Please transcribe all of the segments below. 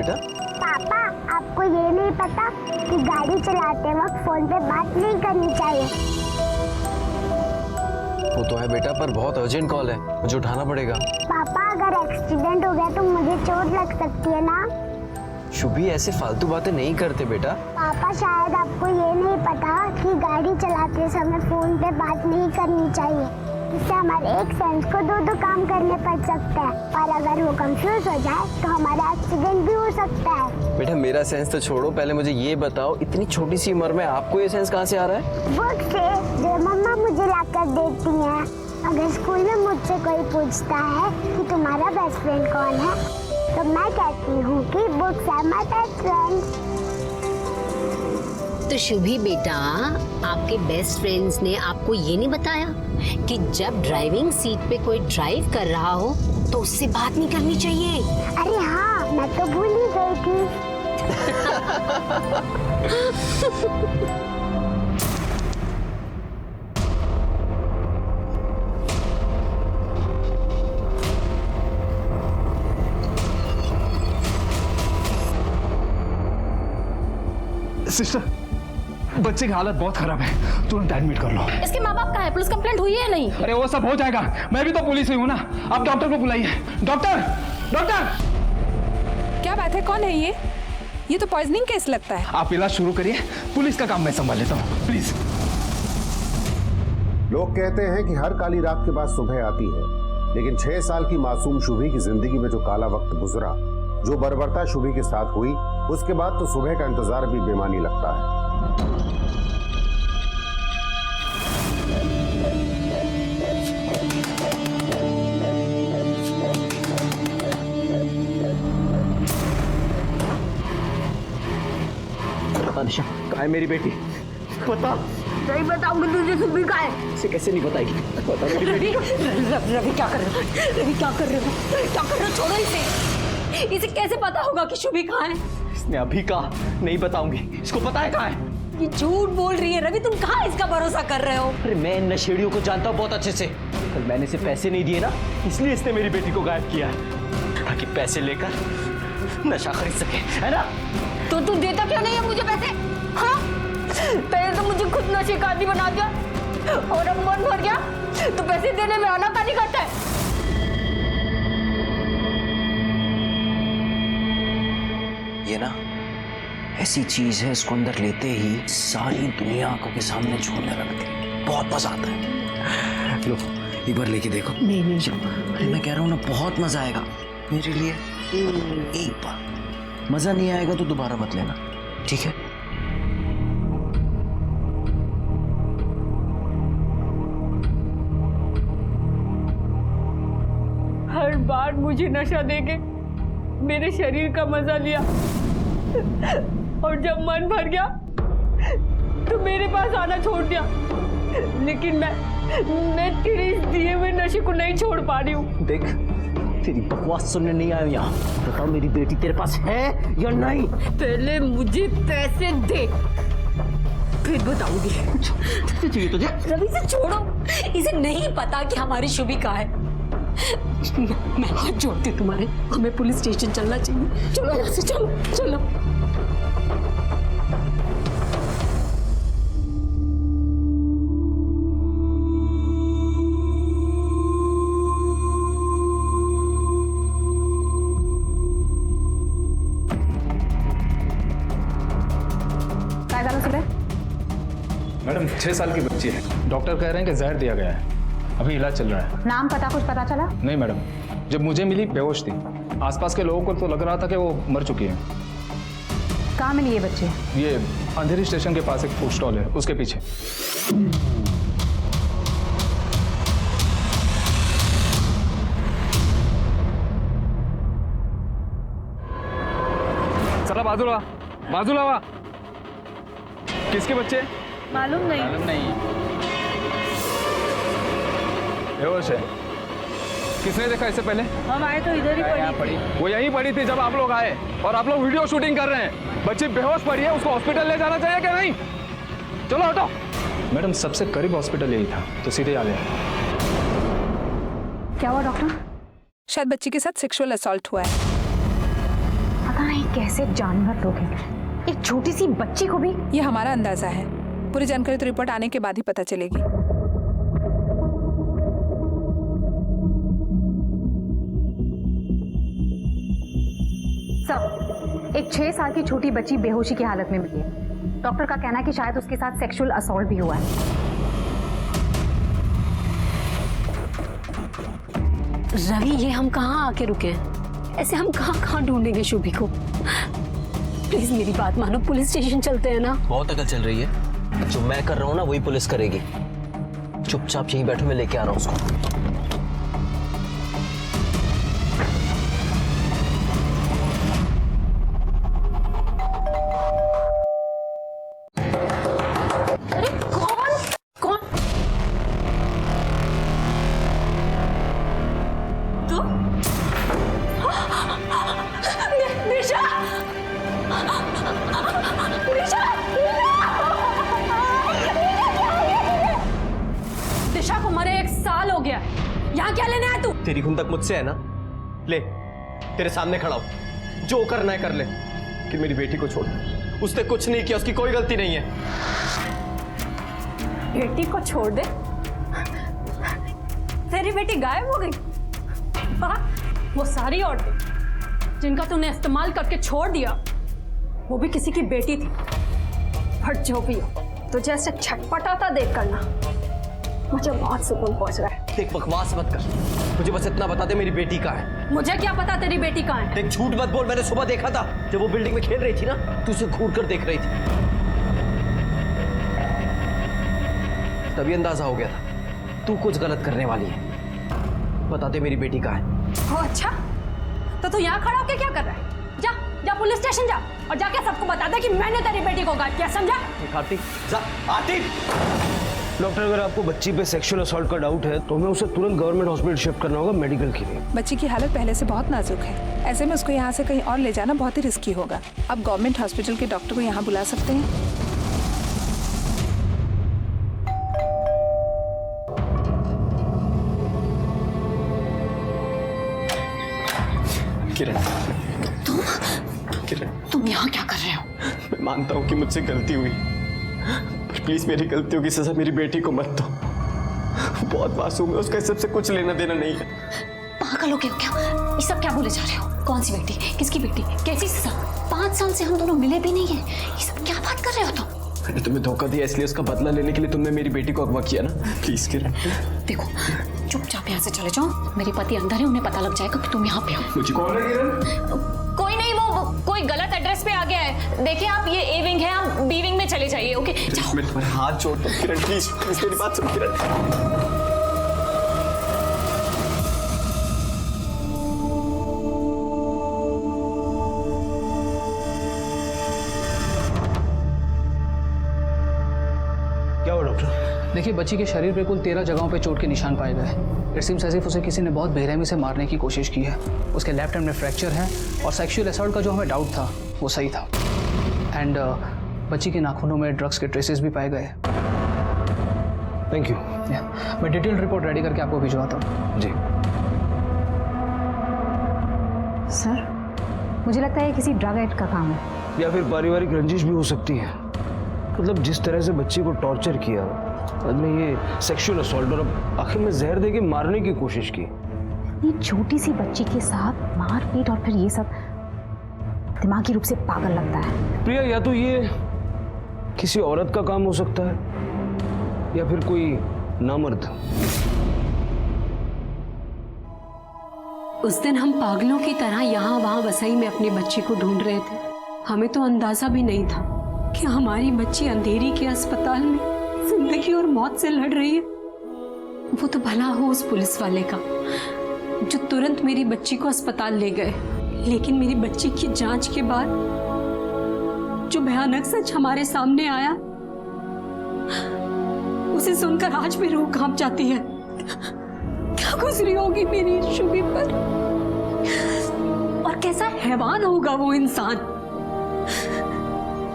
बेटा? पापा, आपको ये नहीं पता कि गाड़ी चलाते वक्त फोन पे बात नहीं करनी चाहिए? वो तो है बेटा, पर बहुत अर्जेंट कॉल है, मुझे उठाना पड़ेगा। पापा, अगर एक्सीडेंट हो गया तो मुझे चोट लग सकती है ना? शुभी ऐसे फालतू बातें नहीं करते बेटा। पापा, शायद आपको ये नहीं पता कि गाड़ी चलाते समय फोन पे बात नहीं करनी चाहिए। इससे हमारे एक सेंस को दो काम करने पड़ सकते हैं, और अगर वो कंफ्यूज हो जाए तो हमारा एक्सीडेंट भी हो सकता है। बेटा मेरा सेंस तो छोड़ो, पहले मुझे ये बताओ, इतनी छोटी सी उम्र में आपको ये सेंस कहाँ से आ रहा है? बुक से, जो मम्मा मुझे लाकर देती हैं। अगर स्कूल में मुझसे कोई पूछता है कि तुम्हारा बेस्ट फ्रेंड कौन है, तो मैं कहती हूँ कि books are my best friend. तो शुभी बेटा, आपके बेस्ट फ्रेंड्स ने आपको ये नहीं बताया कि जब ड्राइविंग सीट पे कोई ड्राइव कर रहा हो तो उससे बात नहीं करनी चाहिए? अरे हाँ, मैं तो भूल ही गई थी। सिस्टर, बच्चे की हालत बहुत खराब है, तुरंत एडमिट कर लो। इसके माँ बाप कहाँ है? पुलिस कंप्लेंट हुई है नहीं? अरे वो सब हो जाएगा, मैं भी तो पुलिस ही हूँ ना। आप डॉक्टर को बुलाइए। Doctor, doctor! क्या बात है, कौन है ये? ये तो पॉइजनिंग केस लगता है। आप इलाज शुरू करिए, पुलिस का काम मैं संभाल लेता हूँ, प्लीज। लोग कहते हैं कि हर काली रात के बाद सुबह आती है, लेकिन 6 साल की मासूम शुभी की जिंदगी में जो काला वक्त गुजरा, जो बर्बरता शुभी के साथ हुई, उसके बाद तो सुबह का इंतजार भी बेमानी लगता है। अनिशा, कहाँ है मेरी बेटी? बता। नहीं बताऊंगी तुझे, शुभी कहाँ है? इसे कैसे नहीं बताएगी? बता मेरी बेटी। रवि क्या कर रहे हो? रवि क्या कर रहे हो? क्या कर रहे हो? छोड़ो इसे। इसे कैसे पता होगा कि शुभी कहाँ है? इसने अभी कहा नहीं बताऊंगी, इसको पता है कहाँ है। ये झूठ बोल रही है रवि, तुम कहाँ इसका भरोसा कर रहे हो? अरे मैं इन नशेड़ियों को जानता हूँ बहुत अच्छे से। कल मैंने इसे पैसे नहीं दिए ना, इसलिए इसने मेरी बेटी को गायब किया है, ताकि पैसे लेकर नशा खरीद सके, है ना? तो तू देता क्यों नहीं है मुझे पैसे? हाँ, पहले तो मुझे खुद नशे का आदी बना दिया, और अब मन भर गया तो पैसे देने में आनाकानी करता है। ये ना ऐसी चीज है, इसको अंदर लेते ही सारी दुनिया आंखों के सामने छोड़ने लगती है, बहुत मजा आता है। लो एक बार लेके देखो। नहीं नहीं, अरे मैं कह रहा हूँ ना, बहुत मजा आएगा मेरे लिए। एक बार मजा नहीं आएगा तो दोबारा मत लेना, ठीक है? हर बार मुझे नशा देके मेरे शरीर का मजा लिया, और जब मन भर गया तो मेरे पास आना छोड़ दिया। लेकिन मैं तेरे इस दिए हुए नशे को नहीं छोड़ पा रही हूँ। देख, तेरी बकवास सुनने नहीं आया यहाँ। बताओ मेरी बेटी तेरे पास है या नहीं? पहले मुझे पैसे दे, फिर बताऊंगी। चाहिए तुझे? रवि से छोड़ो, इसे नहीं पता कि हमारी शुभी कहाँ है। मैं हाथ जोड़ती हूँ तुम्हारे, हमें पुलिस स्टेशन चलना चाहिए। चलो यहाँ से, चलो चलो। काय झालं सुबह? मैडम 6 साल की बच्ची है, डॉक्टर कह रहे हैं कि जहर दिया गया है, अभी इलाज चल रहा है। नाम पता कुछ पता चला? नहीं मैडम, जब मुझे मिली बेहोश थी, आसपास के लोगों को तो लग रहा था कि वो मर चुकी है। कहाँ मिली ये बच्चे? ये अंधेरी स्टेशन के पास एक फूड स्टॉल है, उसके पीछे। चला बाजूला, बाजूला वा। किसके बच्चे? मालूम नहीं। बेहोश है। किसने देखा इससे पहले? हम आए तो इधर ही पड़ी। वो यहीं पड़ी थी जब आप लोग आए, और आप लोग वीडियो शूटिंग कर रहे हैं। बच्ची बेहोश पड़ी है, उसको हॉस्पिटल ले जाना चाहिए क्या नहीं? चलो हटो। मैडम सबसे करीब हॉस्पिटल यही था, तो सीधे आ गए। क्या हुआ डॉक्टर? शायद बच्ची के साथ सेक्सुअल असॉल्ट हुआ है। पता नहीं कैसे जानवर लोग हैं, एक छोटी सी बच्ची को भी। ये हमारा अंदाजा है, पूरी जानकारी तो रिपोर्ट आने के बाद ही पता चलेगी। सब एक 6 साल की छोटी बच्ची बेहोशी की हालत में मिली है। डॉक्टर का कहना है कि शायद उसके साथ सेक्सुअल असॉल्ट भी हुआ है। रवि, ये हम कहाँ आके रुके हैं? ऐसे हम कहाँ ढूंढेंगे शुभी को? प्लीज मेरी बात मानो, पुलिस स्टेशन चलते हैं ना। बहुत अकल चल रही है, जो मैं कर रहा हूँ ना वही पुलिस करेगी। चुपचाप यहीं बैठो, मैं लेके आ रहा हूँ उसको। दिशा को मरे 1 साल हो गया, यहाँ क्या लेने आया तू? तेरी खुंदक मुझसे है ना, ले तेरे सामने खड़ा हूं, जो करना है कर ले, कि मेरी बेटी को छोड़ दे। उसने कुछ नहीं किया, उसकी कोई गलती नहीं है। बेटी को छोड़ दे? तेरी बेटी गायब हो गई? हाँ, वो सारी औरतें जिनका तूने इस्तेमाल करके छोड़ दिया, वो भी किसी की बेटी थी। बट जो भी हो, तुझे ऐसे छटपटाता देख कर ना मुझे बहुत सुकून पहुंच रहा है। देख, बकवास मत कर, मुझे बस इतना बता दे मेरी बेटी कहाँ है। मुझे क्या पता तेरी बेटी कहाँ है? देख, झूठ मत बोल, मैंने सुबह देखा था जब वो बिल्डिंग में खेल रही थी ना, तू उसे घूर कर देख रही थी, तभी अंदाजा हो गया था तू कुछ गलत करने वाली है। बता दे मेरी बेटी कहाँ है। ओ अच्छा, तो तू यहाँ खड़ा होकर क्या कर रहा है? जा पुलिस स्टेशन जा और जाके सबको बता दे कि मैंने तेरी बेटी को गायब किया, समझा? आरती, जा आरती। डॉक्टर, अगर आपको बच्ची पे सेक्सुअल असॉल्ट का डाउट है तो हमें उसे तुरंत गवर्नमेंट हॉस्पिटल शिफ्ट करना होगा मेडिकल के लिए। बच्ची की हालत पहले से बहुत नाजुक है, ऐसे में उसको यहाँ से कहीं और ले जाना बहुत ही रिस्की होगा। अब गवर्नमेंट हॉस्पिटल के डॉक्टर को यहाँ बुला सकते हैं। किरण, किरण, तुम यहाँ क्या कर रहे हो? मैं मानता हूँ कि मुझसे गलती हुई, पर प्लीज मेरी गलतियों की सजा मेरी बेटी को मत दो। बहुत मासूम है, उसका इस सबसे कुछ लेना देना नहीं है। पागल हो गए हो क्या? ये सब क्या बोले जा रहे हो? कौन सी बेटी, किसकी बेटी, कैसी सजा? 5 साल से हम दोनों मिले भी नहीं है, ये सब क्या बात कर रहे हो तुम? मैंने तुम्हें धोखा दिया, इसलिए उसका बदला लेने के लिए तुमने मेरी बेटी को अगवा किया ना। प्लीज किरण, देखो, चुपचाप यहाँ से चले जाओ, मेरे पति अंदर है, उन्हें पता लग जाएगा कि तुम यहाँ पे हो। मुझे कौन है किरण? कोई नहीं, वो कोई गलत एड्रेस पे आ गया है। देखिए आप, ये ए विंग है, आप बी विंग में चले जाइए। ओके, जाओ। मैं तुम्हारे हाथ जोड़ता हूँ किरण, प्लीज मेरी बात सुन किरण। क्या हुआ डॉक्टर? देखिए, बच्ची के शरीर पे कुल 13 जगहों पे चोट के निशान पाए गए। इट सीम्स एज इफ उसे किसी ने बहुत बेरहमी से मारने की कोशिश की है। उसके लेफ्ट हैंड में फ्रैक्चर है और सेक्सुअल असॉल्ट का जो हमें डाउट था वो सही था। एंड बच्ची के नाखूनों में ड्रग्स के ट्रेसेस भी पाए गए। Thank you. मैं डिटेल रिपोर्ट रेडी करके आपको भिजवाता हूँ। जी सर, मुझे लगता है ये किसी ड्रग एडिक्ट का काम है। या फिर पारिवारिक रंजिश भी हो सकती है। मतलब जिस तरह से बच्ची को टॉर्चर किया, बाद में ये सेक्सुअल असॉल्ट और अब आखिर में जहर देके मारने की कोशिश की। ये छोटी सी बच्ची के साथ मारपीट और फिर ये सब, दिमागी रूप से पागल लगता है। प्रिया, या तो ये किसी औरत का काम हो सकता है या फिर कोई नामर्द। उस दिन हम पागलों की तरह यहाँ वहाँ वसई में अपनी बच्ची को ढूंढ रहे थे। हमें तो अंदाजा भी नहीं था कि हमारी बच्ची अंधेरी के अस्पताल में जिंदगी और मौत से लड़ रही है। वो तो भला हो उस पुलिस वाले का जो तुरंत मेरी बच्ची को अस्पताल ले गए, लेकिन मेरी बच्ची की जांच के बाद जो भयानक सच हमारे सामने आया, उसे सुनकर आज भी रूह कांप जाती है। क्या गुजरी होगी मेरी शुभी पर, और कैसा हैवान होगा वो इंसान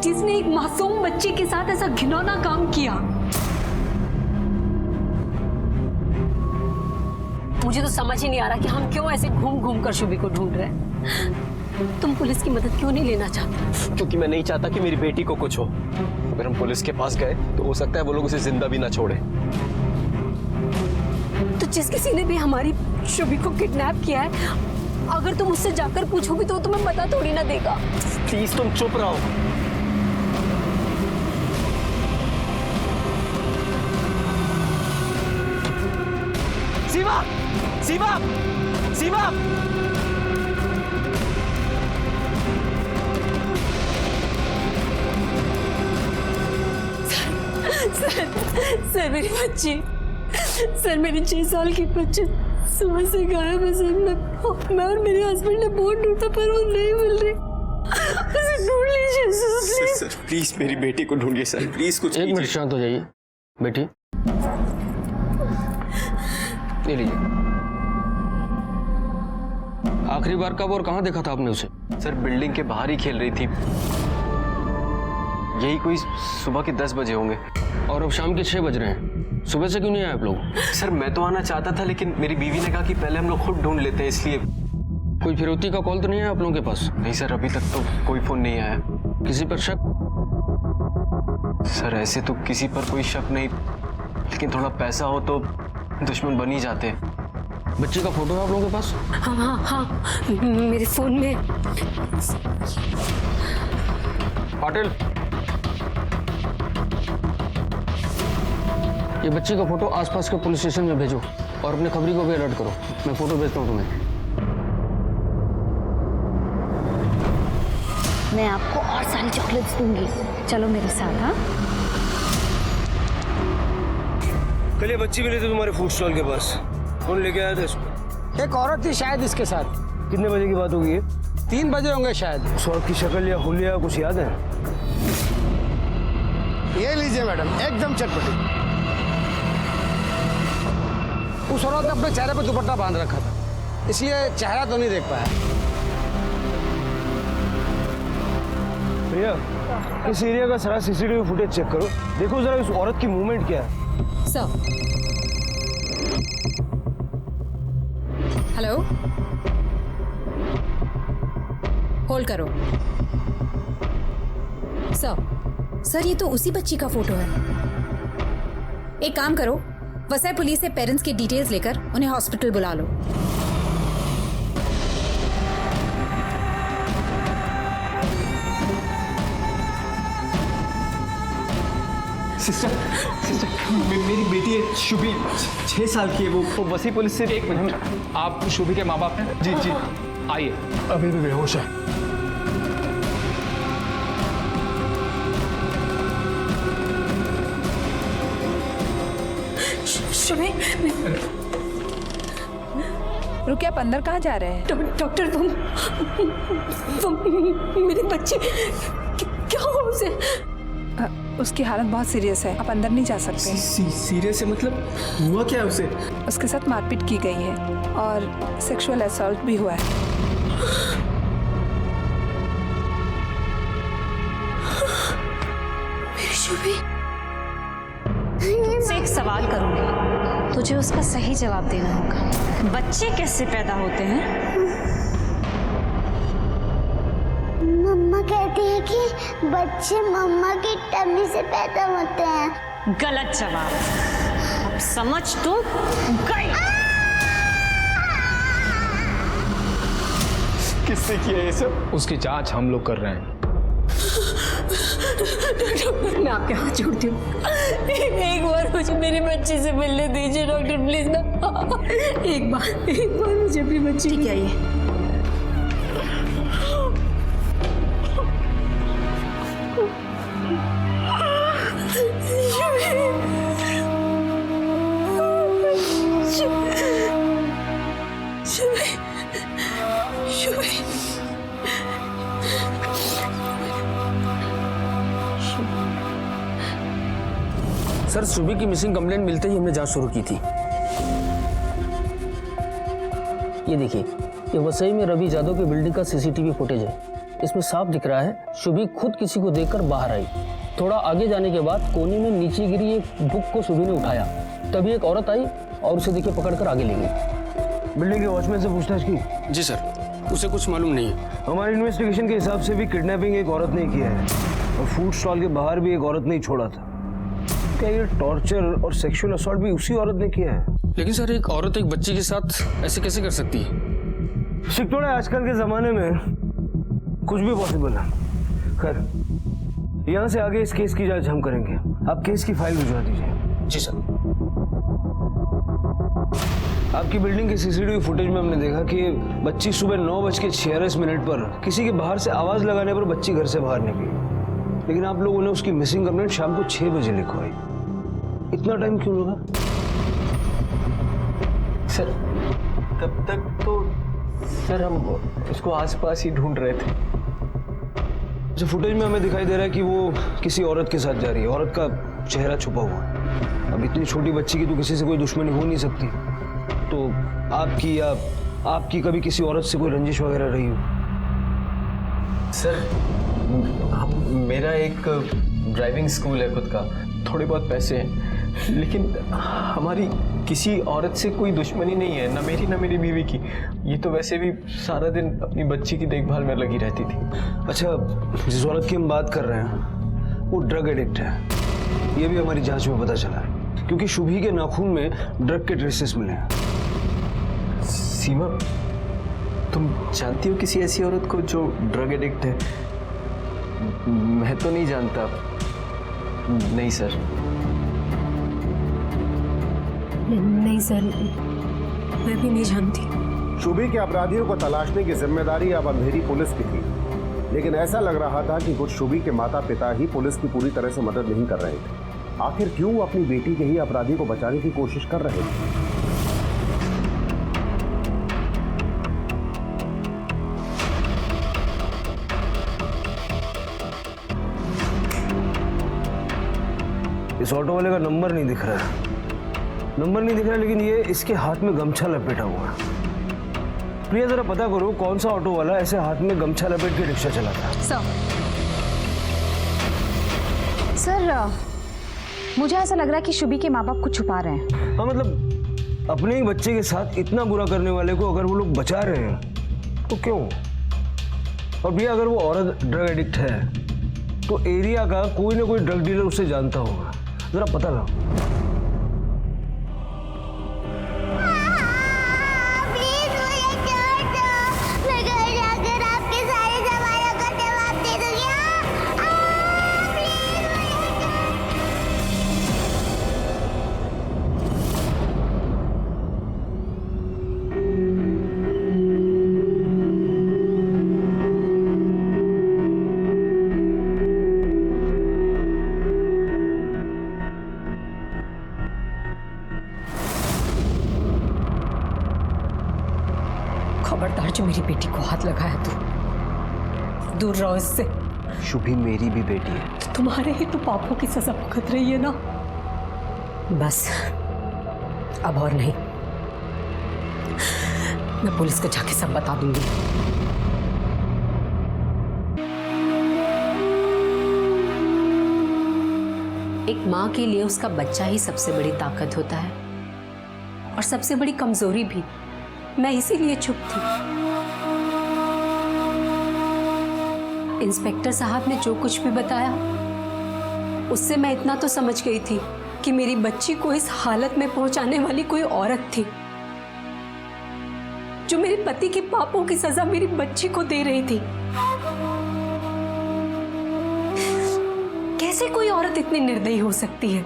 जिसने एक मासूम बच्ची के साथ ऐसा घिनौना काम किया। मुझे तो समझ ही नहीं आ रहा कि हम क्यों ऐसे घूम घूम कर शुभी को ढूंढ रहे हैं। तुम पुलिस की मदद क्यों नहीं लेना चाहते? क्योंकि मैं नहीं चाहता कि मेरी बेटी को कुछ हो। अगर हम पुलिस के पास गए तो हो सकता है वो लोग उसे जिंदा भी ना छोड़े। तो जिस किसी ने भी हमारी शुभी को किडनैप किया है, अगर तुम उससे जाकर पूछोगी तो वो तुम्हें पता थोड़ी ना देगा। प्लीज तुम चुप रहो। शिवा, शिवा, शिवा। सर मेरी बच्ची, सर मेरी 6 साल की बच्ची सुबह से गायब है सर। मैं और मेरे हस्बैंड ने बहुत ढूंढा पर वो नहीं मिल रही। उसे ढूंढ लीजिए सर, प्लीज मेरी बेटी को ढूंढिए सर, प्लीज कुछ एक मिनट शांत हो जाइए बेटी। ले लीजिए। आखिरी बार कब और कहाँ देखा था आपने उसे? सर बिल्डिंग के बाहर ही खेल रही थी, यही कोई सुबह के 10 बजे होंगे। और अब शाम के 6 बज रहे हैं, सुबह से क्यों नहीं आए आप लोग? सर मैं तो आना चाहता था लेकिन मेरी बीवी ने कहा कि पहले हम लोग खुद ढूंढ लेते हैं, इसलिए। कोई फिरौती का कॉल तो नहीं है आप लोगों के पास? नहीं सर, अभी तक तो कोई फोन नहीं आया। किसी पर शक? सर ऐसे तो किसी पर कोई शक नहीं, लेकिन थोड़ा पैसा हो तो दुश्मन बन ही जाते। बच्चे का फोटो है आप लोगों के पास? हाँ हाँ हाँ, मेरे फोन में। पाटिल, ये बच्ची का फोटो आसपास के पुलिस स्टेशन में भेजो और अपने खबरी को भी अलर्ट करो। मैं फोटो भेजता हूँ तुम्हें। मैं आपको और सारी चॉकलेट्स दूंगी, चलो मेरे साथ। हाँ, कल ये बच्ची मिली थी तुम्हारे फूड स्टॉल के पास, कौन लेके आया था इसको? एक औरत थी शायद इसके साथ। कितने बजे की बात होगी ये? 3 बजे होंगे शायद। उस औरत की शक्ल या हुलिया कुछ याद है? ये लीजिए मैडम, एकदम चटपटी। उस औरत ने अपने चेहरे पर दुपट्टा बांध रखा था, इसलिए चेहरा तो नहीं देख पाया। भैया, इस एरिया का सारा सीसीटीवी फुटेज चेक करो, देखो जरा इस औरत की मूवमेंट क्या है। सर, हेलो, होल्ड करो। सर, ये तो उसी बच्ची का फोटो है। एक काम करो, वसई पुलिस से पेरेंट्स की डिटेल्स लेकर उन्हें हॉस्पिटल बुला लो। सिस्टर, मेरी बेटी है शुभी, 6 साल की है। वो वसी पुलिस से। एक मिनट, आप शुभी के माँ बाप हैं? जी जी। आइए। अभी भी बेहोश है। शुभी, रुकिए, आप अंदर कहाँ जा रहे हैं? डॉक्टर, वो मेरी बच्ची, क्या हुआ उसे? उसकी हालत बहुत सीरियस है, आप अंदर नहीं जा सकते। सीरियस है मतलब? हुआ क्या है उसे? उसके साथ मारपीट की गई है और सेक्सुअल असॉल्ट भी हुआ है। शुभी, तुझसे एक सवाल करूंगी, तुझे उसका सही जवाब देना होगा। बच्चे कैसे पैदा होते हैं? मम्मा कहती है कि बच्चे मम्मा की टमी से पैदा होते हैं। गलत जवाब। अब समझ तो गई। किससे किया ये सब? उसकी जांच हम लोग कर रहे हैं। डॉक्टर, मैं आपके हाथ जोड़ती हूँ, एक बार मुझे मेरी बच्ची से मिलने दीजिए डॉक्टर, प्लीज ना। एक बार मुझे अपनी बच्ची। ठीक है, ये सर, शुभी की मिसिंग कंप्लेंट मिलते ही हमने जांच शुरू की थी। ये देखिए, ये वसई में रवि यादव के बिल्डिंग का सीसीटीवी फुटेज है। इसमें साफ दिख रहा है शुभी खुद किसी को देखकर बाहर आई। थोड़ा आगे जाने के बाद कोने में नीचे गिरी एक बुक को शुभी ने उठाया, तभी एक औरत आई और उसे देखिए पकड़कर आगे ले गई। बिल्डिंग के वॉचमैन से पूछताछ की? जी सर, उसे कुछ मालूम नहीं है। हमारे इन्वेस्टिगेशन के हिसाब से भी किडनैपिंग एक औरत ने किया है और फूड स्टॉल के बाहर भी एक औरत ने ही छोड़ा था। क्या ये टॉर्चर और सेक्सुअल असॉल्ट भी उसी औरत ने किया है? लेकिन सर, एक औरत एक बच्ची के साथ ऐसे कैसे कर सकती है? शिकतोड़े, आजकल के जमाने में कुछ भी पॉसिबल है। खैर, यहाँ से आगे इस केस की जांच हम करेंगे। आप केस की फाइल भिजवा दीजिए। जी सर। आपकी बिल्डिंग के सीसीटीवी फुटेज में हमने देखा कि बच्ची सुबह 9:46 पर किसी के बाहर से आवाज लगाने पर बच्ची घर से बाहर निकली, लेकिन आप लोगों ने उसकी मिसिंग कंप्लेंट शाम को 6 बजे लिखवाई। इतना टाइम क्यों लगा? सर, तब तक तो सर हम उसको आसपास ही ढूंढ रहे थे। जो फुटेज में हमें दिखाई दे रहा है कि वो किसी औरत के साथ जा रही है। औरत का चेहरा छुपा हुआ है। अब इतनी छोटी बच्ची की तो किसी से कोई दुश्मनी हो नहीं सकती, तो आपकी या आपकी कभी किसी औरत से कोई रंजिश वगैरह रही हो? सर, मेरा एक ड्राइविंग स्कूल है खुद का, थोड़े बहुत पैसे हैं, लेकिन हमारी किसी औरत से कोई दुश्मनी नहीं है, ना मेरी ना मेरी बीवी की। ये तो वैसे भी सारा दिन अपनी बच्ची की देखभाल में लगी रहती थी। अच्छा, जिस औरत की हम बात कर रहे हैं वो ड्रग एडिक्ट है, ये भी हमारी जांच में पता चला है, क्योंकि शुभी के नाखून में ड्रग के ट्रेसेस मिले हैं। सीमा, तुम जानती हो किसी ऐसी औरत को जो ड्रग एडिक्ट है? मैं तो नहीं जानता। नहीं सर। नहीं सर, मैं भी नहीं जानती। शुभी के अपराधियों को तलाशने की जिम्मेदारी अब अंधेरी पुलिस की थी, लेकिन ऐसा लग रहा था कि कुछ शुभी के माता पिता ही पुलिस की पूरी तरह से मदद नहीं कर रहे थे। आखिर क्यों अपनी बेटी के ही अपराधी को बचाने की कोशिश कर रहे थे? इस ऑटो वाले का नंबर नहीं दिख रहा है। नंबर नहीं दिख रहा, लेकिन ये इसके हाथ में गमछा लपेटा हुआ है। प्रिया, जरा पता करो कौन सा ऑटो वाला ऐसे हाथ में गमछा लपेट के रिक्शा चलाता है। सर, मुझे ऐसा लग रहा है कि शुभी के माँ बाप कुछ छुपा रहे हैं। हाँ, मतलब अपने ही बच्चे के साथ इतना बुरा करने वाले को अगर वो लोग बचा रहे हैं तो क्यों? और भैया, अगर वो औरत ड्रग एडिक्ट है तो एरिया का कोई ना कोई ड्रग डीलर उसे जानता होगा। जरा पता लगाओ। खबरदार, जो मेरी बेटी को हाथ लगाया तो दूर रहो इससे। शुभी मेरी भी बेटी है। तो तुम्हारे ही तो पापों की सजा भुगत रही है ना। बस अब और नहीं, मैं पुलिस को जाके सब बता दूंगी। एक माँ के लिए उसका बच्चा ही सबसे बड़ी ताकत होता है और सबसे बड़ी कमजोरी भी। मैं इसीलिए चुप थी। इंस्पेक्टर साहब ने जो कुछ भी बताया उससे मैं इतना तो समझ गई थी कि मेरी बच्ची को इस हालत में पहुंचाने वाली कोई औरत थी जो मेरे पति के पापों की सजा मेरी बच्ची को दे रही थी। कैसे कोई औरत इतनी निर्दयी हो सकती है?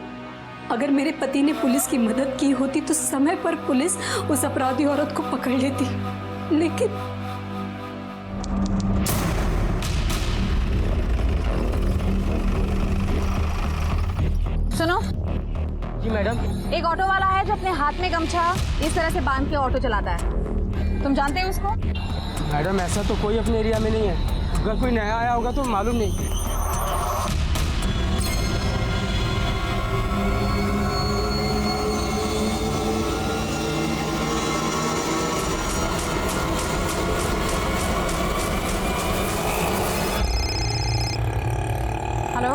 अगर मेरे पति ने पुलिस की मदद की होती तो समय पर पुलिस उस अपराधी औरत को पकड़ लेती, लेकिन सुनो जी मैडम। एक ऑटो वाला है जो अपने हाथ में गमछा इस तरह से बांध के ऑटो चलाता है। तुम जानते हो उसको? मैडम, ऐसा तो कोई अपने एरिया में नहीं है। अगर कोई नया आया होगा तो मालूम नहीं। हेलो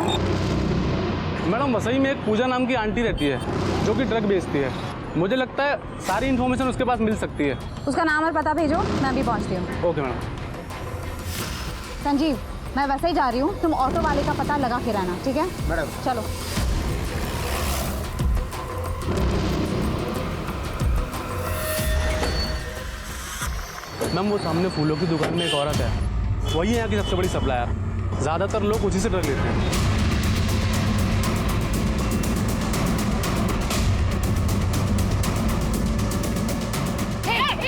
मैडम, वसई में एक पूजा नाम की आंटी रहती है जो कि ड्रग बेचती है, मुझे लगता है सारी इन्फॉर्मेशन उसके पास मिल सकती है। उसका नाम और पता भेजो, मैं भी पहुंचती हूँ। Okay madam. संजीव, मैं वैसे ही जा रही हूँ, तुम ऑटो वाले का पता लगा के रहना, ठीक है? मैडम। चलो। मैम वो सामने फूलों की दुकान में एक औरत है, वही है यहाँ की सबसे बड़ी सप्लायर। ज़्यादातर लोग उसी से ड्रग लेते हैं।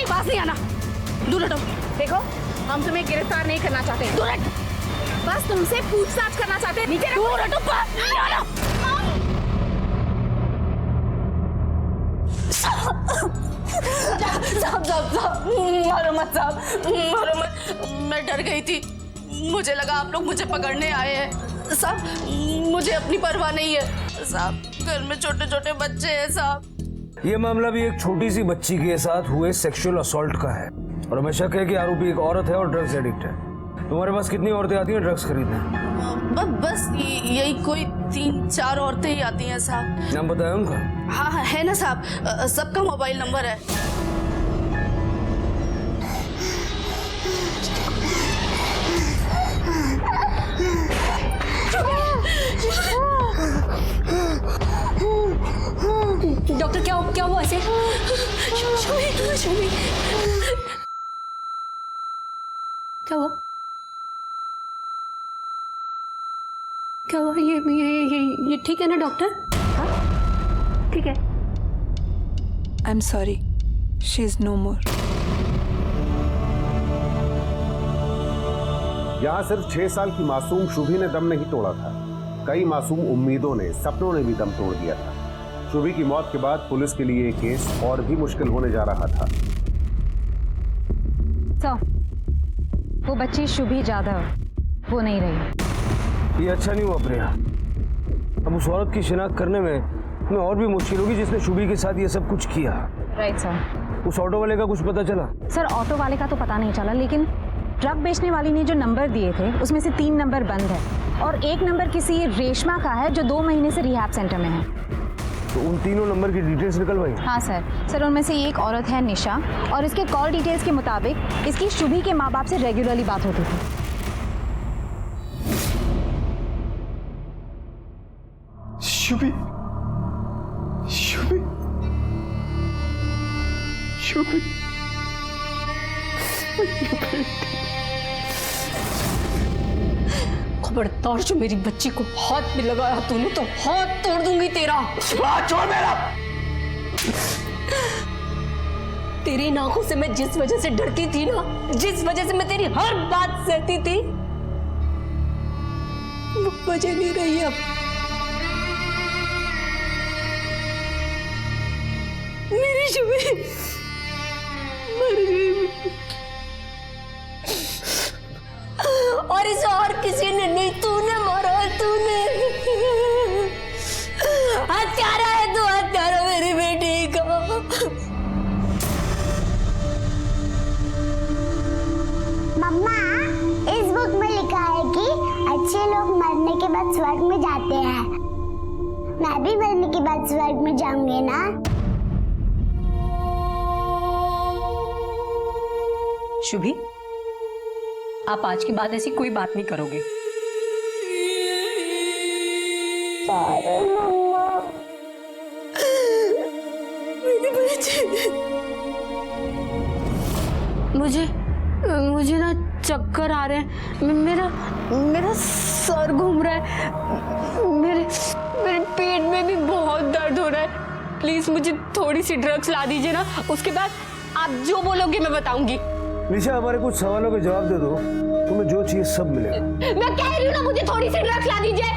पास नहीं आना, दूर हटो। देखो, हम तुम्हें गिरफ्तार नहीं करना चाहते, दूर हट। बस तुमसे पूछताछ करना चाहते, नीचे दूर हटो, पास नहीं आना। साहब मारो मत साहब, मारो मत। मैं डर गई थी, मुझे लगा आप लोग मुझे पकड़ने आए हैं। साहब मुझे अपनी परवाह नहीं है साहब, घर में छोटे छोटे बच्चे हैं साहब। ये मामला भी एक छोटी सी बच्ची के साथ हुए सेक्सुअल असॉल्ट का है और हमें शक है कि आरोपी एक औरत है और ड्रग्स एडिक्ट है। तुम्हारे पास कितनी औरतें आती हैं ड्रग्स खरीदने? बस यही कोई 3-4 औरतें ही आती हैं साहब। नाम बताया उनका? हाँ है ना साहब, सबका मोबाइल नंबर है। डॉक्टर क्या हुआ ऐसे? क्या हुआ? क्या हुआ? ये ठीक है ना डॉक्टर? हाँ ठीक है। I am sorry, she is no more. यहाँ सिर्फ 6 साल की मासूम शुभी ने दम नहीं तोड़ा था, कई मासूम उम्मीदों ने, सपनों ने भी दम तोड़ दिया था। शुभी की मौत के बाद पुलिस के लिए ये केस और भी मुश्किल होने जा रहा था। वो बच्ची शुभी जाधव, वो नहीं रही। ये अच्छा नहीं हुआ प्रिया। अब उस औरत की शिनाख्त करने में हमें और भी मुश्किल होगी जिसने शुभी के साथ ये सब कुछ किया। Right sir. उस ऑटो वाले का कुछ पता चला? सर ऑटो वाले का तो पता नहीं चला, लेकिन ट्रक बेचने वाली ने जो नंबर दिए थे उसमें से 3 नंबर बंद है और 1 नंबर किसी रेशमा का है जो 2 महीने से रिहैब सेंटर में है। तो उन तीनों नंबर की डिटेल्स निकलवाई? हाँ सर उनमें से एक औरत है निशा और इसके कॉल डिटेल्स के मुताबिक इसकी शुभी के माँ बाप से रेगुलरली बात होती थी। शुभी शुभी शुभी खबरदार जो मेरी बच्ची को हाथ में लगाया तूने तो हाथ तोड़ दूंगी तेरा। हाथ छोड़ मेरा। तेरी इन आंखों से मैं जिस वजह से डरती थी ना, जिस वजह से मैं तेरी हर बात सहती थी, वो वजह नहीं रही अब। मेरी शुभी मर गई और इसे और किसी ने नहीं, तूने मारा, तूने। हत्यारा है तू, हत्यारा मेरी बेटी का। मम्मा, इस बुक में लिखा है कि अच्छे लोग मरने के बाद स्वर्ग में जाते हैं। मैं भी मरने के बाद स्वर्ग में जाऊंगी ना? शुभी, आप आज के बाद ऐसी कोई बात नहीं करोगे। मुझे ना चक्कर आ रहे हैं, मेरा सर घूम रहा है, मेरे पेट में भी बहुत दर्द हो रहा है। प्लीज मुझे थोड़ी सी ड्रग्स ला दीजिए ना, उसके बाद आप जो बोलोगे मैं बताऊंगी। निशा, हमारे कुछ सवालों के जवाब दे दो, तुम्हें जो चाहिए सब मिलेगा। मैं कह रही हूँ ना, मुझे थोड़ी सी ड्रग्स ला दीजिए,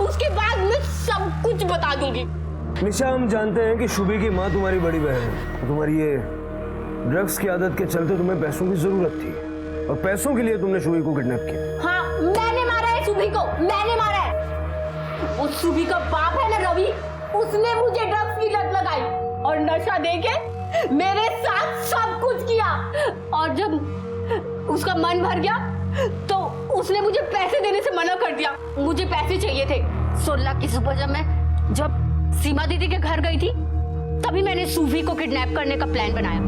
उसके बाद मैं सब कुछ बता दूंगी। निशा, हम जानते हैं कि शुभी की माँ तुम्हारी बड़ी बहन है, तुम्हारी ये ड्रग्स की आदत के चलते तुम्हें पैसों की जरूरत थी और पैसों के लिए तुमने शुभी को किडनैप किया। हाँ, मैंने मारा है शुभी को, मैंने मारा है। उस शुभी का बाप है ना रवि, उसने मुझे ड्रग्स की लत लगाई और नशा देके मेरे साथ सब कुछ किया, और जब उसका मन भर गया तो उसने मुझे पैसे देने से मना कर दिया। मुझे पैसे चाहिए थे। 16 की सुबह जब सीमा दीदी के घर गई थी तभी मैंने सूफी को किडनैप करने का प्लान बनाया।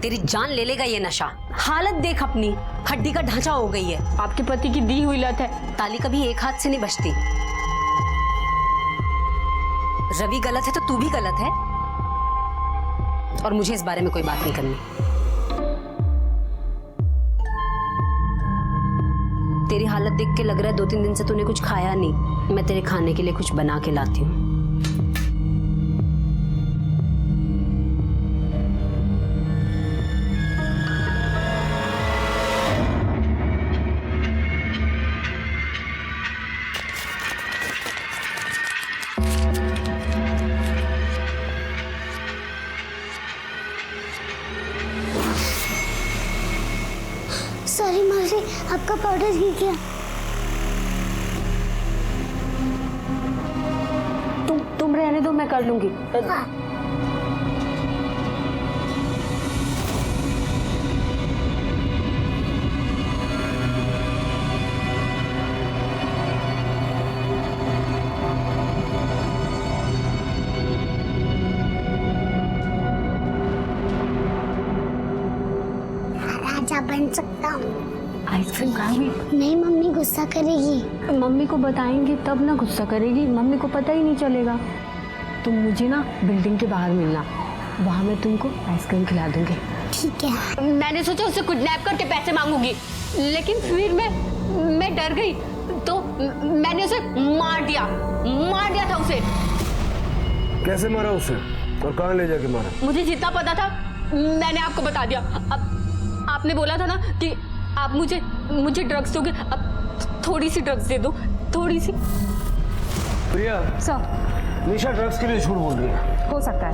तेरी जान ले लेगा ये नशा। हालत देख अपनी, हड्डी का ढांचा हो गई है। आपके पति की दी हुई लत है। ताली कभी एक हाथ से नहीं बजती। रवि गलत है तो तू भी गलत है, और मुझे इस बारे में कोई बात नहीं करनी। तेरी हालत देख के लग रहा है 2-3 दिन से तूने कुछ खाया नहीं। मैं तेरे खाने के लिए कुछ बना के लाती हूँ। सॉरी मौसी, आपका पाउडर गिर गया। तुम रहने दो, मैं कर लूंगी। राजा बन सकता हूँ। आइसक्रीम खाएंगी? नहीं, मम्मी गुस्सा करेगी। मम्मी को बताएंगे तब ना गुस्सा करेगी, मम्मी को पता ही नहीं चलेगा। तुम मुझे ना बिल्डिंग के बाहर मिलना, वहाँ मैं तुमको आइसक्रीम खिला दूंगी। ठीक है। मैंने सोचा उससे किडनैप करके पैसे मांगूंगी, लेकिन फिर मैं डर गई, तो मैंने उसे मार दिया था उसे। कैसे मारा उसे और कहाँ ले जाके मारा? मुझे जितना पता था मैंने आपको बता दिया। अब आपने बोला था ना कि आप मुझे ड्रग्स दोगे, अब थोड़ी सी ड्रग्स दे दो, थोड़ी सी। प्रिया, सर निशा ड्रग्स के लिए झूठ बोल रही है। हो सकता है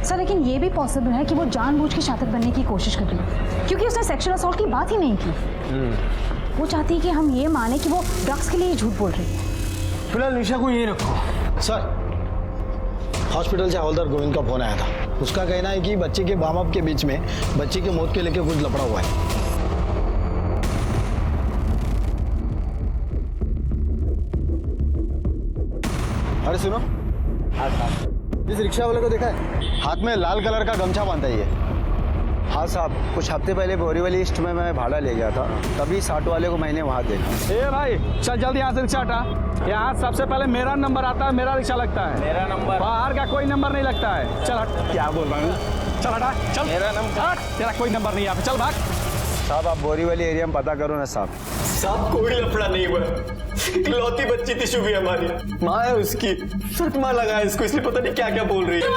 सर, लेकिन ये भी पॉसिबल है कि वो जानबूझ के शातिर बनने की कोशिश कर रही है, क्योंकि उसने सेक्सुअल असॉल्ट की बात ही नहीं की। वो चाहती है कि हम ये माने कि वो ड्रग्स के लिए झूठ बोल रही है। फिलहाल निशा को यही रखो। सर, हॉस्पिटल से हवलदार गोविंद का फोन आया था। उसका कहना है कि बच्चे के माँ बाप के बीच में बच्चे की मौत के लेकर कुछ लफड़ा हुआ है। अरे सुनो, इस रिक्शा वाले को देखा है? हाथ में लाल कलर का गमछा बांधा ही है। हाँ साहब, कुछ हफ्ते पहले बोरीवली ईस्ट में मैं भाड़ा ले गया था, तभी 60 वाले को मैंने वहाँ देखा। ए भाई, चल जल्दी यहाँ से रिक्शा हटा। यहाँ सबसे पहले मेरा नंबर आता है, मेरा रिक्शा लगता है। मेरा नंबर? बाहर का कोई नंबर नहीं लगता है। चल हट। क्या बोल रहा हूँ? चल हटा, चल। मेरा नंबर हट, तेरा कोई नंबर नहीं यहाँ पे, चल भाग। साहब, आप बोरीवली एरिया में पता करो ना साहब। साहब, कोई लफड़ा नहीं हुआ। इकलौती बच्ची थी शुभी हमारी, माँ है उसकी। सटमा लगा है इसको, इसलिए पता नहीं क्या क्या बोल रही है।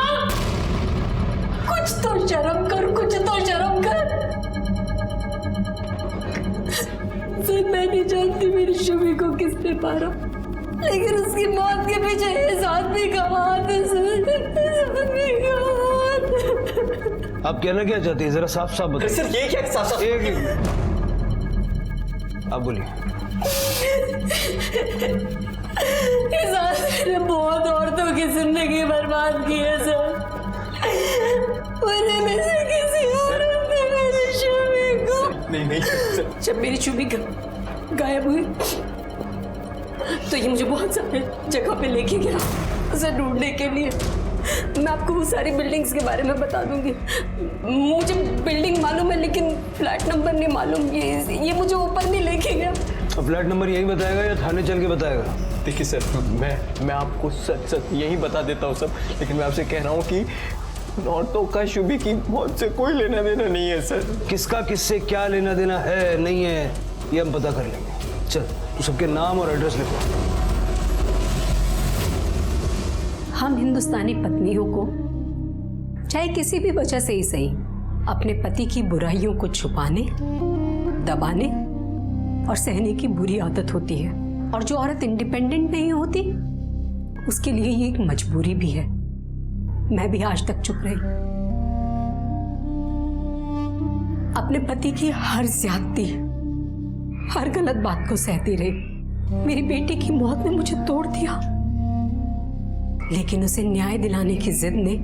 कुछ तो शर्म कर, कुछ तो शर्म कर। सर, मैं नहीं जानती मेरी शुभी को किसने मारा, लेकिन उसकी मौत के पीछे इस आदमी का हाथ है सर, इस आदमी का हाथ। आप कहना क्या चाहते हैं, जरा साफ साफ बताइए। सर, ये क्या साफ? आप बोलिए। इस आदमी ने बहुत औरतों की जिंदगी बर्बाद की है सर। में से किसी औरत ने मेरी शुभी को नहीं। जब मेरी शुभी गायब हुई तो ये मुझे बहुत सारे जगह पे लेके गया उसे ढूंढने के लिए। मैं आपको वो सारी बिल्डिंग्स के बारे में बता दूंगी। मुझे बिल्डिंग मालूम है, लेकिन फ्लैट नंबर नहीं मालूम। ये मुझे ऊपर नहीं लेके गया। तो फ्लैट नंबर यही बताएगा या थाने चल के बताएगा? देखिए सर, मैं आपको सच यही बता देता हूँ सब, लेकिन मैं आपसे कह रहा हूँ कि औरतों का शुभी की मौत से कोई लेना देना नहीं है सर। किसका किससे क्या लेना देना है नहीं है ये हम पता कर लेंगे। चल, तू सबके नाम और एड्रेस लिखो। हम हिंदुस्तानी पत्नियों को चाहे किसी भी वजह से ही सही अपने पति की बुराइयों को छुपाने, दबाने और सहने की बुरी आदत होती है, और जो औरत इंडिपेंडेंट नहीं होती उसके लिए ये एक मजबूरी भी है। मैं भी आज तक चुप रही, अपने पति की हर ज्यादती, हर गलत बात को सहती रही। मेरी बेटी की मौत ने मुझे तोड़ दिया, लेकिन उसे न्याय दिलाने की जिद ने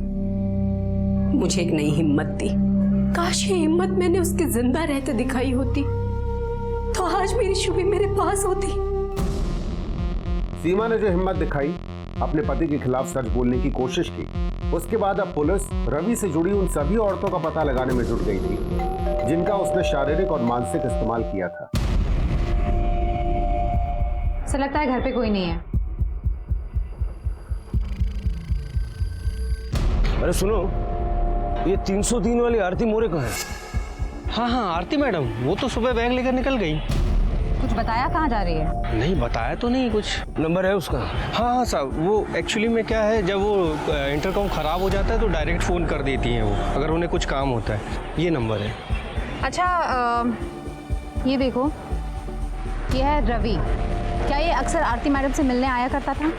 मुझे एक नई हिम्मत दी। काश ये हिम्मत मैंने उसके जिंदा रहते दिखाई होती तो आज मेरी शुभी मेरे पास होती। सीमा ने जो हिम्मत दिखाई, अपने पति के खिलाफ सच बोलने की कोशिश की, उसके बाद अब पुलिस रवि से जुड़ी उन सभी औरतों का पता लगाने में जुट गई थी जिनका उसने शारीरिक और मानसिक इस्तेमाल किया था। सर लगता है घर पे कोई नहीं है। अरे सुनो, ये 303 वाली आरती मोरे कहाँ है? हाँ हाँ आरती मैडम, वो तो सुबह बैग लेकर निकल गई। कुछ बताया कहाँ जा रही है? नहीं बताया तो नहीं कुछ। नंबर है उसका? हाँ हाँ साहब, वो एक्चुअली में क्या है, जब वो इंटरकॉम ख़राब हो जाता है तो डायरेक्ट फ़ोन कर देती हैं वो, अगर उन्हें कुछ काम होता है। ये नंबर है। अच्छा ये देखो, ये है रवि। क्या ये अक्सर आरती मैडम से मिलने आया करता था?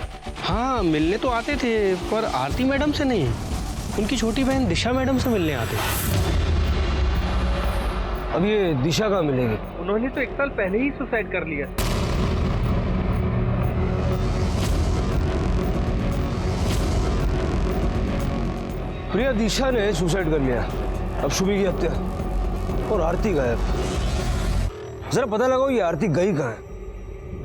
हाँ मिलने तो आते थे, पर आरती मैडम से नहीं, उनकी छोटी बहन दिशा मैडम से मिलने आते थे। अब ये दिशा कहाँ मिलेगी? उन्होंने तो 1 साल पहले ही सुसाइड कर लिया। प्रिया, दिशा ने सुसाइड कर लिया, अब शुभी की हत्या और आरती गायब। जरा पता लगाओ ये आरती गई कहाँ है।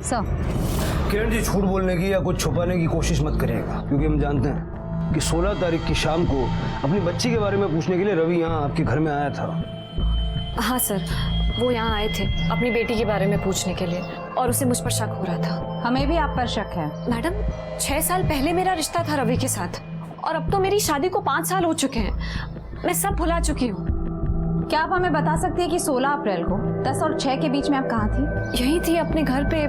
सर किरण जी, झूठ बोलने की या कुछ छुपाने की कोशिश मत करिएगा, क्योंकि हम जानते हैं कि 16 तारीख की शाम को अपनी बच्ची के बारे में पूछने के लिए रवि यहाँ आपके घर में आया था। हाँ सर, वो यहाँ आए थे अपनी बेटी के बारे में पूछने के लिए, और उसे मुझ पर शक हो रहा था। हमें भी आप पर शक है। मैडम, 6 साल पहले मेरा रिश्ता था रवि के साथ, और अब तो मेरी शादी को 5 साल हो चुके हैं। मैं सब भुला चुकी हूँ। क्या आप हमें बता सकती है कि 16 अप्रैल को 10 और 6 के बीच में आप कहाँ थी? यही थी अपने घर पे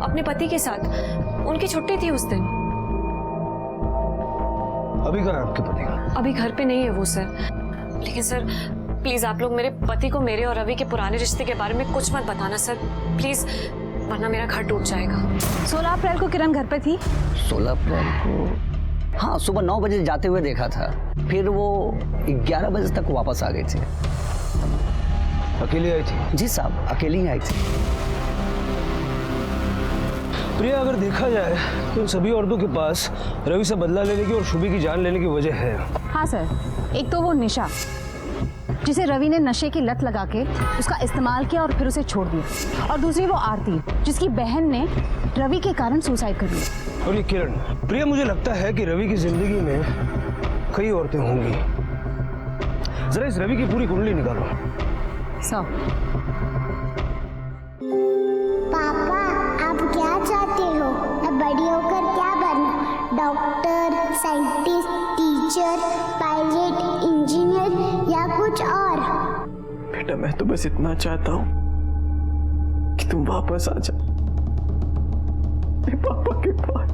अपने पति के साथ। उनकी छुट्टी थी उस दिन। अभी कहाँ है आपके पति? अभी घर पे नहीं है वो सर। लेकिन सर प्लीज आप लोग मेरे पति को मेरे और रवि के पुराने रिश्ते के बारे में कुछ मत बताना सर, प्लीज, वरना मेरा घर टूट जाएगा। 16 अप्रैल को किरण घर पे थी? 16 अप्रैल को हाँ, सुबह 9 बजे जाते हुए देखा था, फिर वो 11 बजे तक वापस आ गए थे। अकेली आई थी? जी साहब, अकेली आई थी। प्रिया, अगर देखा जाए तो इन सभी औरतों के पास रवि से बदला लेने की और शुभी की जान लेने की वजह है। हाँ सर, एक तो वो निशा जिसे रवि ने नशे की लत लगा के उसका इस्तेमाल किया और फिर उसे छोड़ दिया, और दूसरी वो आरती जिसकी बहन ने रवि के कारण सुसाइड कर लिया। और ये किरण। प्रिया, मुझे लगता है कि रवि की जिंदगी में कई औरतें होंगी। जरा इस रवि की पूरी कुंडली निकालो। पापा, आप क्या चाहते हो? मैं बड़ी होकर क्या बनूं? Doctor, scientist, teacher, pilot, engineer या कुछ और? बेटा, मैं तो बस इतना चाहता हूँ कि तुम वापस आ जाओ मेरे पापा के पास।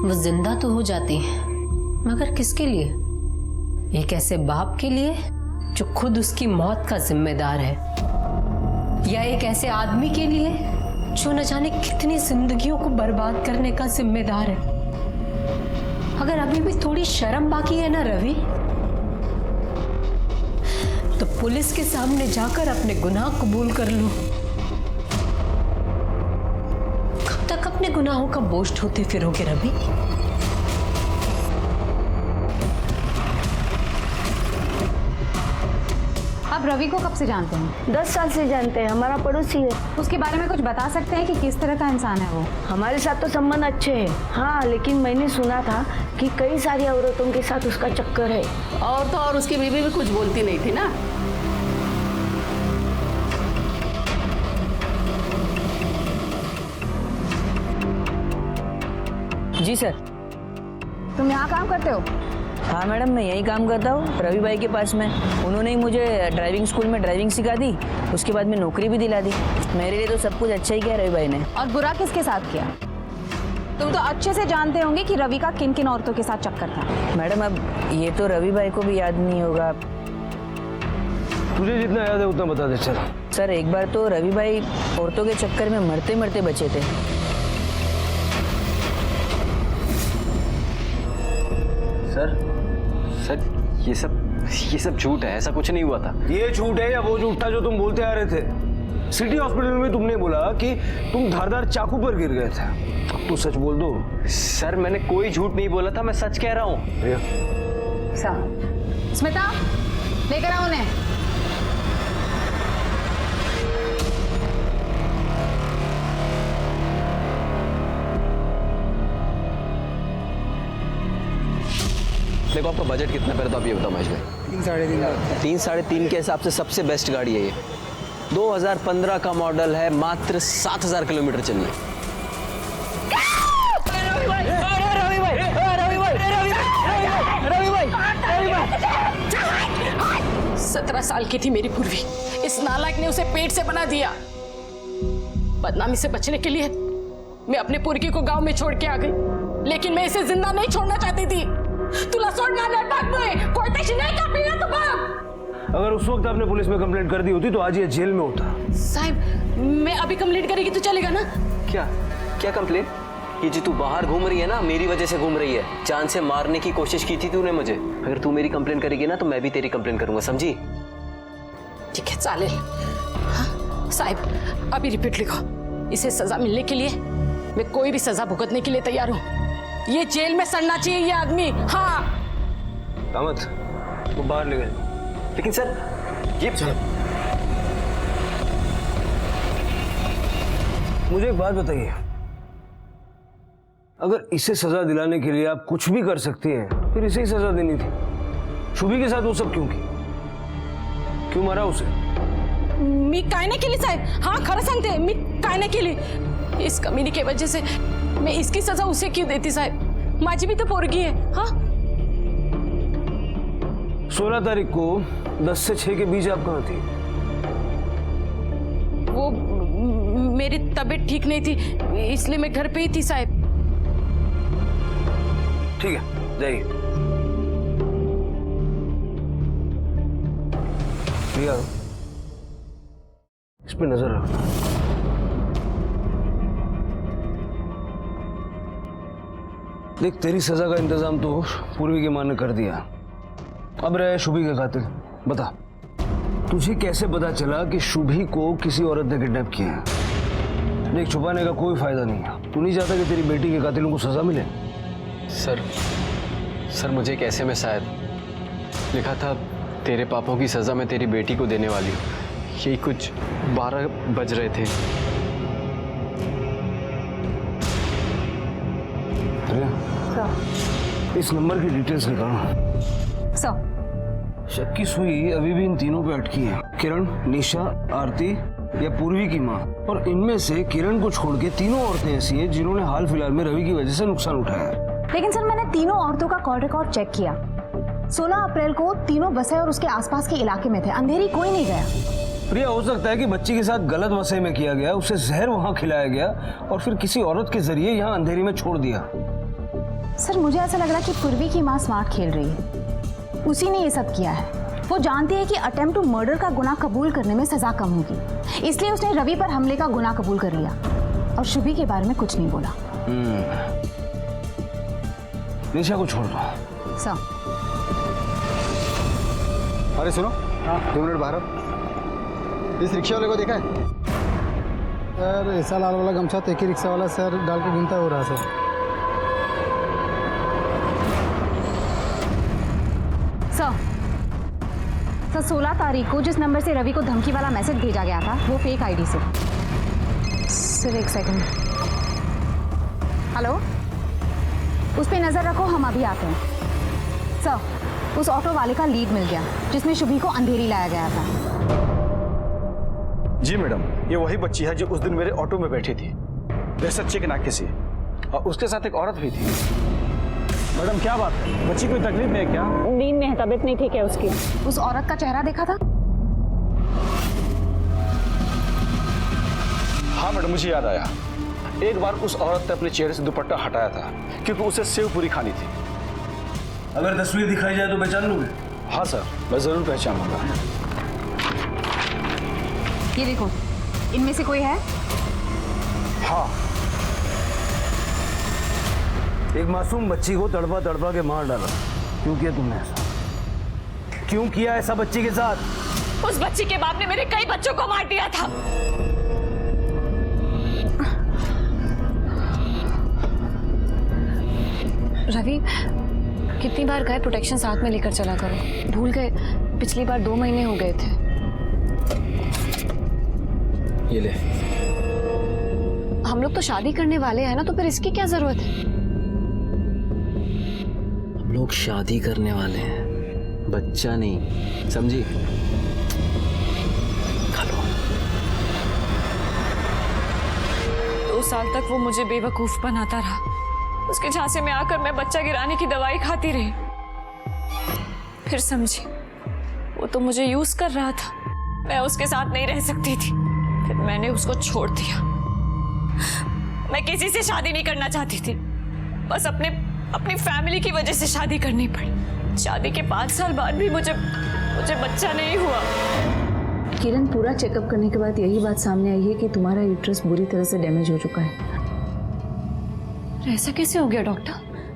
वो जिंदा तो हो जाती है, मगर किसके लिए? एक ऐसे बाप के लिए जो खुद उसकी मौत का जिम्मेदार है, या एक ऐसे आदमी के लिए जो न जाने कितनी जिंदगियों को बर्बाद करने का जिम्मेदार है। अगर अभी भी थोड़ी शर्म बाकी है ना रवि, तो पुलिस के सामने जाकर अपने गुनाह कबूल कर लो। कब तक अपने गुनाहों का बोझ ढोते फिरोगे रवि? आप रवि को कब से जानते हैं? 10 साल से जानते हैं, हमारा पड़ोसी है। उसके बारे में कुछ बता सकते हैं कि किस तरह का इंसान है वो? हमारे साथ तो संबंध अच्छे हैं, हाँ, लेकिन मैंने सुना था कि कई सारी औरतों के साथ उसका चक्कर है। और तो और उसकी बीवी भी कुछ बोलती नहीं थी ना। जी सर। तुम यहाँ काम करते हो? हाँ मैडम, मैं यही काम करता हूँ रवि भाई के पास में। उन्होंने ही मुझे ड्राइविंग स्कूल में ड्राइविंग सिखा दी, उसके बाद में नौकरी भी दिला दी। मेरे लिए तो सब कुछ अच्छा ही किया रवि भाई ने। और बुरा किसके साथ किया? तुम तो अच्छे से जानते होंगे कि रवि का किन किन औरतों के साथ चक्कर था। मैडम, अब ये तो रवि भाई को भी याद नहीं होगा। तुझे जितना याद है उतना बता दे। चल सर, एक बार तो रवि भाई औरतों के चक्कर में मरते मरते बचे थे। सर ये सब झूठ है, ऐसा कुछ नहीं हुआ था। ये झूठ है या वो झूठ था जो तुम बोलते आ रहे थे? सिटी हॉस्पिटल में तुमने बोला कि तुम धारदार चाकू पर गिर गए थे। अब तो सच बोल दो। सर, मैंने कोई झूठ नहीं बोला था, मैं सच कह रहा हूँ। स्मिता, लेकर आओ उन्हें। देखो आपका बजट कितना है, पहले तो आप ये बताओ महेश भाई। 3-3.5 3-3.5 के हिसाब से सबसे बेस्ट गाड़ी है ये। 2015 का मॉडल है, मात्र 7000 किलोमीटर चली है। 17 साल की थी मेरी पूर्वी, इस नालायक ने उसे पेट से बना दिया। बदनामी से बचने के लिए मैं अपने पुरकी को गांव में छोड़ के आ गई, लेकिन मैं इसे जिंदा नहीं छोड़ना चाहती थी। तुला सोडना नहीं भाग में, कोई टेंशन नहीं का पीना तो भाग। अगर उस वक्त आपने पुलिस में कंप्लेंट कर दी होती तो आज ये जेल में होता। साहब, मैं अभी कंप्लेंट करेगी तो चलेगा ना? क्या क्या कंप्लेंट? ये जी तू बाहर घूम रही है ना, मेरी वजह से घूम रही है। जान से मारने की कोशिश की थी तूने मुझे। अगर तू मेरी कंप्लेंट करेगी ना तो मैं भी तेरी कंप्लेंट करूंगा, समझी? ठीक है, चालेल। हाँ, साहब अभी रिपीट लिखो। इसे सजा मिलने के लिए मैं कोई भी सजा भुगतने के लिए तैयार हूँ। ये जेल में सड़ना चाहिए ये आदमी। हाँ कामत, वो बाहर ले गए। लेकिन सर ये मुझे एक बात बताइए, अगर इसे सजा दिलाने के लिए आप कुछ भी कर सकती हैं, फिर इसे ही सजा देनी थी। शुभी के साथ वो सब क्यों की? क्यों मारा उसे? मी कायने केली साहेब. हाँ खरं सांगते, मी कायने केली. इस कमीनी के वजह से मैं इसकी सजा उसे क्यों देती साहेब? माझी भी तो पोरगी है. हाँ 16 तारीख को 10 से 6 के बीच आप कहाँ थी? वो मेरी तबीयत ठीक नहीं थी, इसलिए मैं घर पे ही थी साहब. ठीक है, जाइए. प्रिया, इस पे नजर रखना. देख, तेरी सजा का इंतजाम तो पूर्वी की मां ने कर दिया. अब रहे शुभी के कातिल. बता, तुझे कैसे पता चला कि शुभी को किसी औरत ने किडनैप किया है? देख, छुपाने का कोई फायदा नहीं है. तू नहीं चाहता कि तेरी बेटी के कातिलों को सजा मिले? सर मुझे एक SMS शायद लिखा था, तेरे पापों की सजा मैं तेरी बेटी को देने वाली हूँ. यही कुछ 12 बज रहे थे. इस नंबर की डिटेल्स निकालो. शक की सुई अभी भी इन तीनों पे अटकी है. किरण, निशा, आरती या पूर्वी की माँ. और इनमें से किरण को छोड़ के तीनों औरतें ऐसी हैं जिन्होंने हाल फिलहाल में रवि की वजह से नुकसान उठाया है. लेकिन सर, मैंने तीनों औरतों का कॉल रिकॉर्ड चेक किया. 16 अप्रैल को तीनों वसई और उसके आसपास के इलाके में थे. अंधेरी कोई नहीं गया. प्रिया, हो सकता है कि बच्ची के साथ गलत वसई में किया गया, उसे जहर वहाँ खिलाया गया और फिर किसी औरत के जरिए यहाँ अंधेरी में छोड़ दिया. सर, मुझे ऐसा लग रहा है कि पूर्वी की माँ स्मार्ट खेल रही है. उसी ने ये सब किया है. वो जानती है कि अटेम्प्ट टू मर्डर का गुनाह कबूल करने में सजा कम होगी, इसलिए उसने रवि पर हमले का गुनाह कबूल कर लिया और शुभी के बारे में कुछ नहीं बोला. निशा को छोड़ दो. सर. अरे सुनो, 2 मिनट बाहर. इस रिक्शा वाले को देखा है? सर, ऐसा लाल वाला गमछा तो एक ही रिक्शा वाला सर डाल के घूमता हो रहा सर. सर 16 तारीख को जिस नंबर से रवि को धमकी वाला मैसेज भेजा गया था वो फेक आईडी से. सर एक सेकंड. हेलो, उस पे नजर रखो, हम अभी आते हैं. सर, उस ऑटो वाले का लीड मिल गया जिसमें शुभी को अंधेरी लाया गया था. जी मैडम, ये वही बच्ची है जो उस दिन मेरे ऑटो में बैठी थी, सच्चे के नाके से, और उसके साथ एक औरत भी थी. मैडम क्या बात है, बच्ची कोई तकलीफ में है क्या? नींद में है, तबीयत नहीं ठीक है उसकी. उस औरत का चेहरा देखा था? हाँ मैडम, मुझे याद आया. एक बार उस औरत ने अपने चेहरे से दुपट्टा हटाया था क्योंकि उसे सेव पूरी खानी थी. अगर तस्वीर दिखाई जाए तो पहचान लोगे? हाँ सर, मैं जरूर पहचान लूंगा. ये देखो, इनमें से कोई है? हाँ. एक मासूम बच्ची को तड़पा तड़पा के मार डाला. क्यों किया तुमने ऐसा? क्यों किया ऐसा बच्ची के साथ? उस बच्ची के बाप ने मेरे कई बच्चों को मार दिया था. रवि, कितनी बार गए प्रोटेक्शन साथ में लेकर चला करो. भूल गए, पिछली बार 2 महीने हो गए थे. ये ले. हम लोग तो शादी करने वाले हैं ना, तो फिर इसकी क्या जरूरत है? लोग शादी करने वाले हैं, बच्चा नहीं, समझी? खालो। 2 साल तक वो मुझे बेवकूफ बनाता रहा। उसके झांसे में आकर मैं बच्चा गिराने की दवाई खाती रही। फिर समझी, वो तो मुझे यूज कर रहा था, मैं उसके साथ नहीं रह सकती थी। फिर मैंने उसको छोड़ दिया। मैं किसी से शादी नहीं करना चाहती थी, बस अपनी फैमिली की वजह से शादी करनी पड़ी। शादी के 5 साल बाद भी मुझे बच्चा नहीं हुआ। किरण, पूरा चेकअप करने के बाद यही बात सामने आई है कि तुम्हारा यूट्रस बुरी तरह से डैमेज हो चुका है। ऐसा कैसे हो गया डॉक्टर?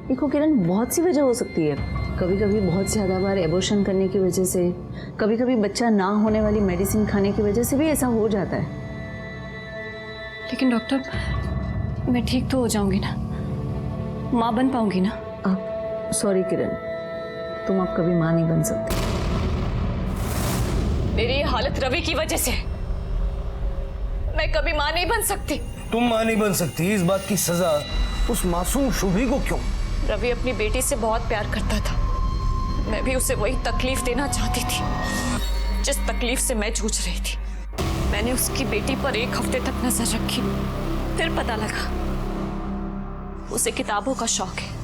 देखो किरण, बहुत सी वजह हो सकती है। कभी कभी बहुत ज़्यादा बार एबॉर्शन करने की वजह से, कभी कभी बच्चा ना होने वाली मेडिसिन खाने की वजह से भी ऐसा हो जाता है। लेकिन डॉक्टर, मैं ठीक तो हो जाऊंगी ना, माँ बन पाऊंगी ना? सॉरी किरण, तुम अब कभी माँ नहीं बन सकती। मेरी ये हालत रवि की वजह से, मैं कभी माँ नहीं बन सकती। तुम माँ नहीं बन सकती, इस बात की सजा उस मासूम शुभी को क्यों? रवि अपनी बेटी से बहुत प्यार करता था। मैं भी उसे वही तकलीफ देना चाहती थी जिस तकलीफ से मैं जूझ रही थी। मैंने उसकी बेटी पर 1 हफ्ते तक नजर रखी, फिर पता लगा उसे किताबों का शौक है।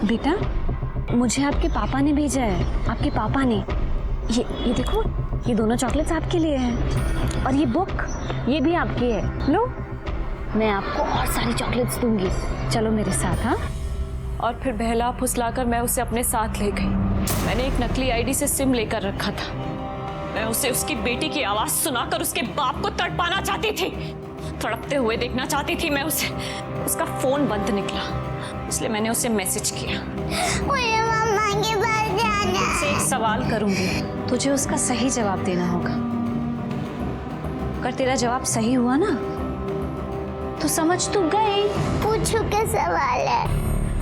बेटा, मुझे आपके पापा ने भेजा है। आपके पापा ने ये देखो, ये दोनों चॉकलेट्स आपके लिए हैं, और ये बुक, ये भी आपकी है। लो, मैं आपको और सारी चॉकलेट्स दूंगी। चलो मेरे साथ। हाँ। और फिर बहला फुसलाकर मैं उसे अपने साथ ले गई। मैंने एक नकली आईडी से सिम लेकर रखा था। मैं उसे उसकी बेटी की आवाज सुनाकर उसके बाप को तड़पाना चाहती थी, तड़पते हुए देखना चाहती थी मैं उसे। उसका फोन बंद निकला, इसलिए मैंने उसे मैसेज किया। मुझे मम्मा के पास जाना है। उससे एक सवाल करूंगी, तुझे उसका सही जवाब देना होगा। अगर तेरा जवाब सही हुआ ना, तो समझ तू गई। पूछो क्या सवाल है?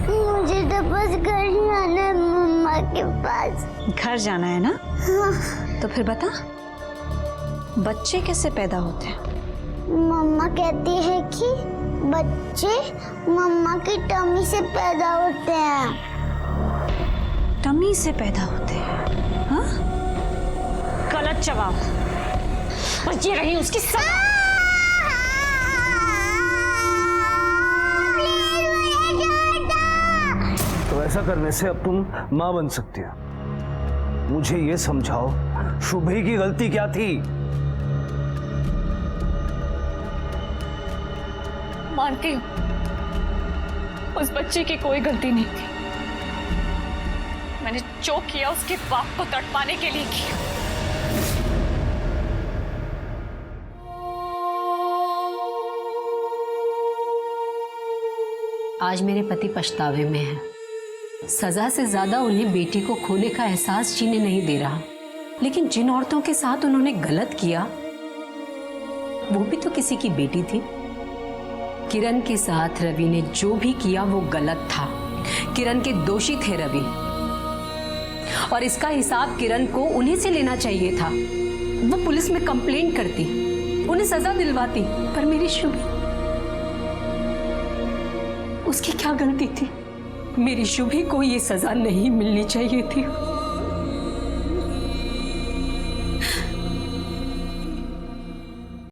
मुझे तो बस घर जाना है, मम्मा के पास। घर जाना है ना? हाँ। तो फिर बता, बच्चे कैसे पैदा होते हैं? मम्मा कहती है कि बच्चे मम्मा की टमी से पैदा होते हैं। टमी से पैदा होते हैं? हाँ? गलत जवाब। बस ये रही उसकी सजा। तो ऐसा करने से अब तुम माँ बन सकती हो। मुझे ये समझाओ, शुभी की गलती क्या थी? मानती हूँ, उस बच्चे की कोई गलती नहीं थी। मैंने जो किया उसके बाप को तड़पाने के लिए किया। आज मेरे पति पछतावे में हैं। सजा से ज्यादा उन्हें बेटी को खोने का एहसास जीने नहीं दे रहा। लेकिन जिन औरतों के साथ उन्होंने गलत किया, वो भी तो किसी की बेटी थी। किरण के साथ रवि ने जो भी किया वो गलत था। किरण के दोषी थे रवि, और इसका हिसाब किरण को उन्हीं से लेना चाहिए था। वो पुलिस में कंप्लेंट करती, उन्हें सजा दिलवाती। पर मेरी शुभी, उसकी क्या गलती थी? मेरी शुभी को ये सजा नहीं मिलनी चाहिए थी।